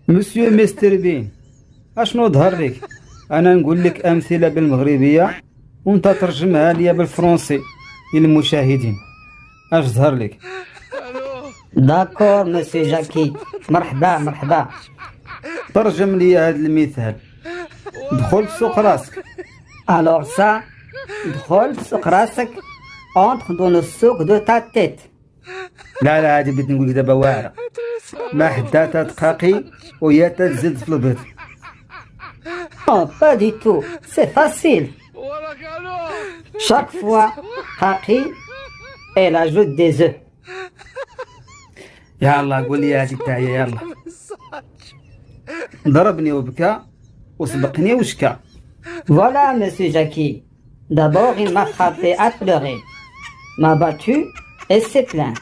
مسيو مستر بين، اشنو ظهر لك؟ انا نقول لك امثله بالمغربيه وانت ترجمها ليا بالفرنسي للمشاهدين. اش ظهر لك؟ داكور مسيو جاكي، مرحبا مرحبا. ترجم لي هذا المثال. دخل سوق راسك. الوغ سا، دخل سوق راسك، اونتر دون لو سوق دو تا تيت. لا هذه بدي نقول لك دابا واعره، ما حدا تتقاقي ويا تزيد في البيض. Non, pas du tout, c'est facile. Chaque fois, Kaki, elle ajoute des œufs. يلا قول لي هذه التاعية يلا. ضربني وبكى وسبقني وشكى. Voilà, monsieur Jackie. D'abord, il m'a frappé à pleurer, m'a battu et s'est plaint.